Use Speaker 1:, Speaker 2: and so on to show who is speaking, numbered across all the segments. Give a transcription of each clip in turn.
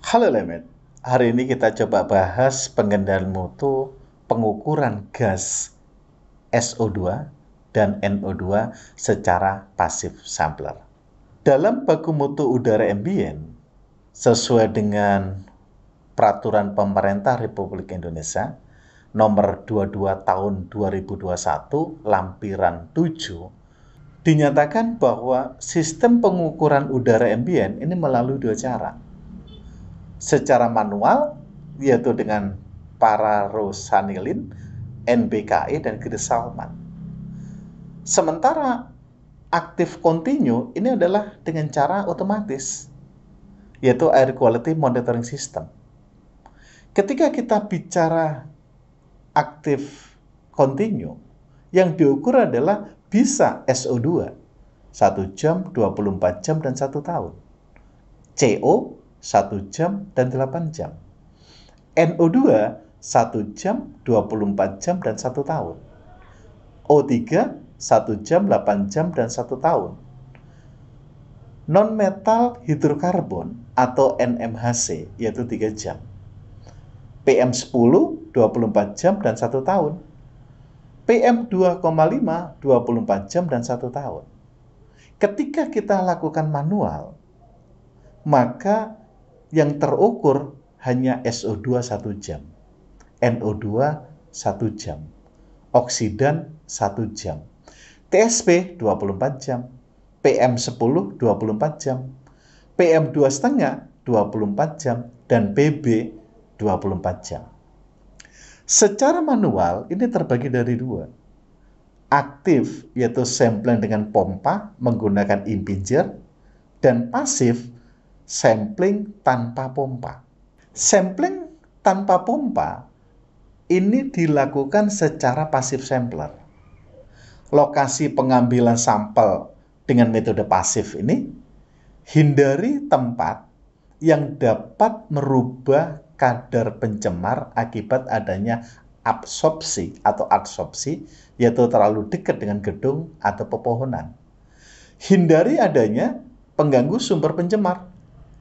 Speaker 1: Halo Lemet, hari ini kita coba bahas pengendalian mutu pengukuran gas SO2 dan NO2 secara pasif sampler. Dalam baku mutu udara ambien, sesuai dengan Peraturan Pemerintah Republik Indonesia Nomor 22 Tahun 2021 Lampiran 7, dinyatakan bahwa sistem pengukuran udara ambien ini melalui dua cara. Secara manual, yaitu dengan pararosanilin, NBKE, dan Gede Salman. Sementara aktif kontinu ini adalah dengan cara otomatis, yaitu Air Quality Monitoring System. Ketika kita bicara aktif kontinu, yang diukur adalah bisa SO2 1 jam, 24 jam, dan 1 tahun. CO 1 jam dan 8 jam. NO2 1 jam, 24 jam, dan 1 tahun. O3 1 jam, 8 jam, dan 1 tahun. Non-metal hidrokarbon atau NMHC yaitu 3 jam. PM10 24 jam dan 1 tahun. PM2,5 24 jam dan 1 tahun. Ketika kita lakukan manual, maka yang terukur hanya SO2 1 jam, NO2 1 jam, oksidan 1 jam, TSP 24 jam, PM10 24 jam, PM2,5 24 jam, dan PB 24 jam. Secara manual ini terbagi dari dua. Aktif yaitu sampling dengan pompa menggunakan impinger, dan pasif sampling tanpa pompa. Sampling tanpa pompa ini dilakukan secara pasif sampler. Lokasi pengambilan sampel dengan metode pasif ini, hindari tempat yang dapat merubah kadar pencemar akibat adanya absorpsi atau adsorpsi, yaitu terlalu dekat dengan gedung atau pepohonan. Hindari adanya pengganggu sumber pencemar,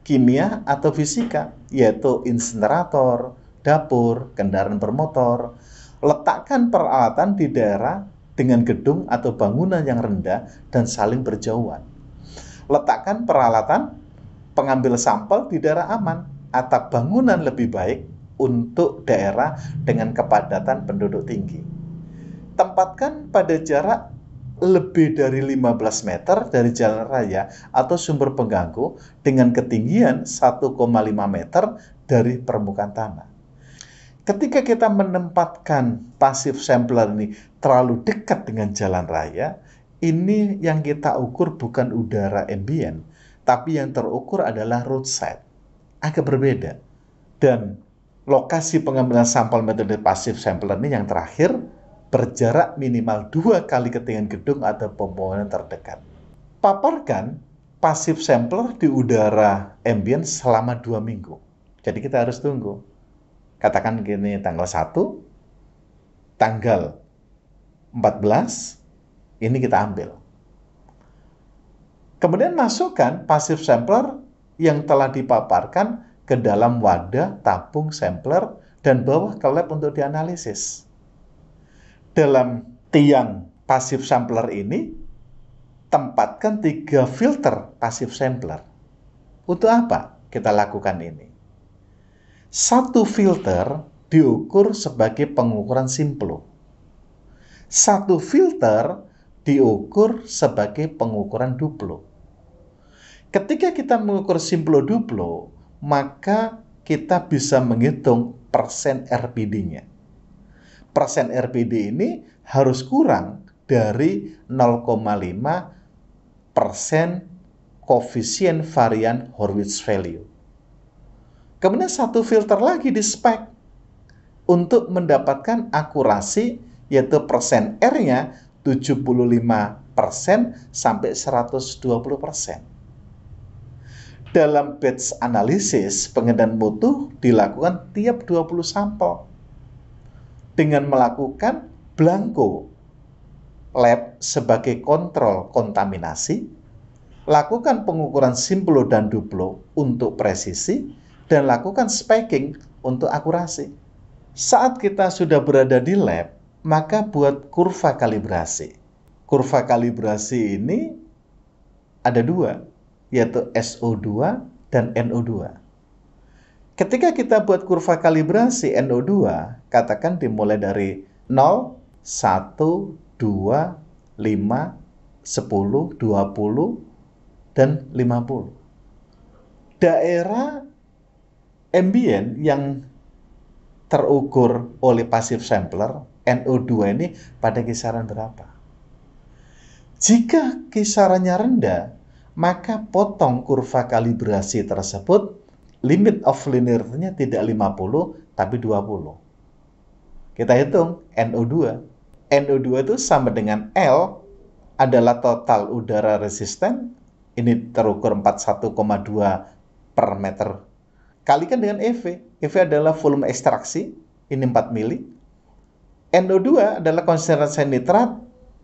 Speaker 1: kimia atau fisika, yaitu insinerator, dapur, kendaraan bermotor. Letakkan peralatan di daerah dengan gedung atau bangunan yang rendah dan saling berjauhan. Letakkan peralatan pengambil sampel di daerah aman atau bangunan lebih baik untuk daerah dengan kepadatan penduduk tinggi. Tempatkan pada jarak lebih dari 15 meter dari jalan raya atau sumber pengganggu dengan ketinggian 1,5 meter dari permukaan tanah. Ketika kita menempatkan pasif sampler ini terlalu dekat dengan jalan raya, ini yang kita ukur bukan udara ambien, tapi yang terukur adalah roadside. Agak berbeda. Dan lokasi pengambilan sampel metode pasif sampler ini yang terakhir berjarak minimal 2 kali ketinggian gedung atau pepohonan terdekat. Paparkan pasif sampler di udara ambien selama 2 minggu. Jadi kita harus tunggu. Katakan gini, tanggal 1, tanggal 14, ini kita ambil. Kemudian masukkan pasif sampler yang telah dipaparkan ke dalam wadah tabung sampler dan bawa ke lab untuk dianalisis. Dalam tiang pasif sampler ini, tempatkan 3 filter pasif sampler. Untuk apa kita lakukan ini? 1 filter diukur sebagai pengukuran simplo. 1 filter diukur sebagai pengukuran duplo. Ketika kita mengukur simplo duplo, maka kita bisa menghitung persen RPD-nya. Persen RPD ini harus kurang dari 0,5% koefisien varian Horwitz value. Kemudian 1 filter lagi di spek untuk mendapatkan akurasi, yaitu persen R-nya 75% sampai 120%. Dalam batch analisis, pengendalian mutu dilakukan tiap 20 sampel dengan melakukan blanko lab sebagai kontrol kontaminasi, lakukan pengukuran simplo dan duplo untuk presisi, dan lakukan speccing untuk akurasi. Saat kita sudah berada di lab, maka buat kurva kalibrasi. Kurva kalibrasi ini ada dua, yaitu SO2 dan NO2. Ketika kita buat kurva kalibrasi NO2, katakan dimulai dari 0, 1, 2, 5, 10, 20, dan 50. Daerah ambient yang terukur oleh passive sampler, NO2 ini pada kisaran berapa? Jika kisarannya rendah, maka potong kurva kalibrasi tersebut, limit of linearity-nya tidak 50, tapi 20. Kita hitung NO2. NO2 itu sama dengan L adalah total udara resisten, ini terukur 41,2 per meter. Kalikan dengan EV. EV adalah volume ekstraksi, ini 4 mili. NO2 adalah konsentrasi nitrat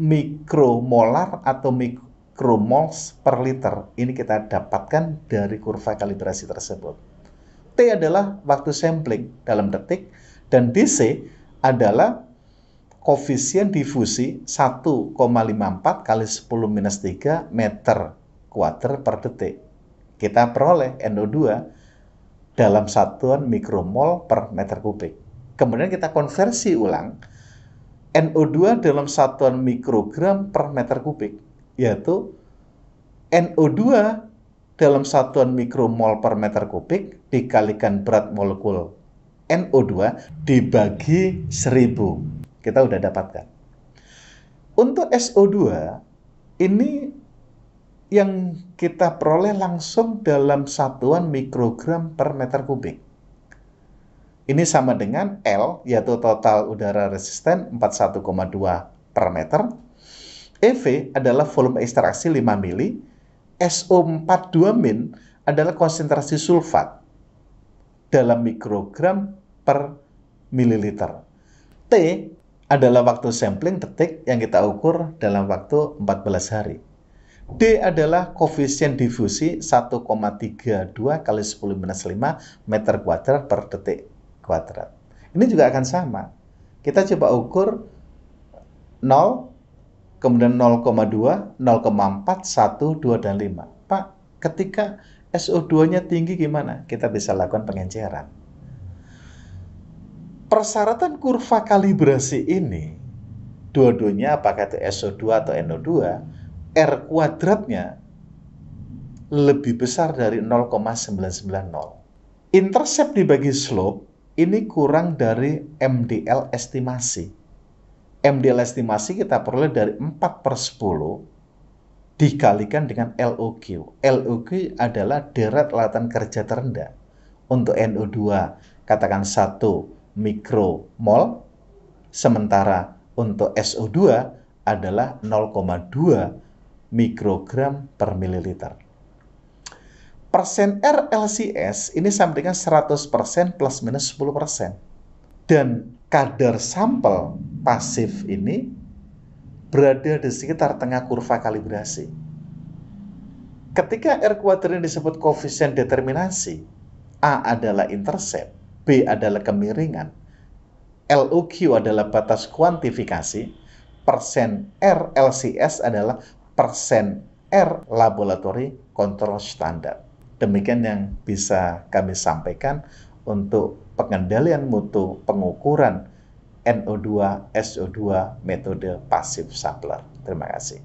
Speaker 1: mikromolar atau mikromoles per liter. Ini kita dapatkan dari kurva kalibrasi tersebut. T adalah waktu sampling dalam detik, dan DC adalah koefisien difusi 1,54 kali 10-3 meter kuadrat per detik. Kita peroleh NO2 dalam satuan mikromol per meter kubik. Kemudian kita konversi ulang NO2 dalam satuan mikrogram per meter kubik, yaitu NO2 dalam satuan mikromol per meter kubik dikalikan berat molekul NO2 dibagi 1000. Kita udah dapatkan. Untuk SO2, ini yang kita peroleh langsung dalam satuan mikrogram per meter kubik. Ini sama dengan L, yaitu total udara resisten 41,2 per meter. EV adalah volume ekstraksi 5 mili. SO42- adalah konsentrasi sulfat dalam mikrogram per mililiter. T adalah waktu sampling detik yang kita ukur dalam waktu 14 hari. D adalah koefisien difusi 1,32 kali 10-5 meter kuadrat per detik kuadrat. Ini juga akan sama. Kita coba ukur 0, kemudian 0,2, 0,4, 1, 2, dan 5. Pak, ketika SO2-nya tinggi gimana? Kita bisa lakukan pengenceran. Persyaratan kurva kalibrasi ini, dua-duanya apakah itu SO2 atau NO2, R kuadratnya lebih besar dari 0,990. Intercept dibagi slope, ini kurang dari MDL estimasi. MDL estimasi kita peroleh dari 4/10 dikalikan dengan LOQ. LOQ adalah deret lawatan kerja terendah. Untuk NO2 katakan 1 mikromol, sementara untuk SO2 adalah 0,2 mikrogram per mililiter. Persen R LCS ini sama dengan 100% plus minus 10%. Dan kadar sampel pasif ini berada di sekitar tengah kurva kalibrasi. Ketika R kuadrat disebut koefisien determinasi, A adalah intercept, B adalah kemiringan, LOQ adalah batas kuantifikasi, persen R LCS adalah persen R laboratory control standard. Demikian yang bisa kami sampaikan untuk pengendalian mutu pengukuran NO2, SO2 metode passive sampler. Terima kasih.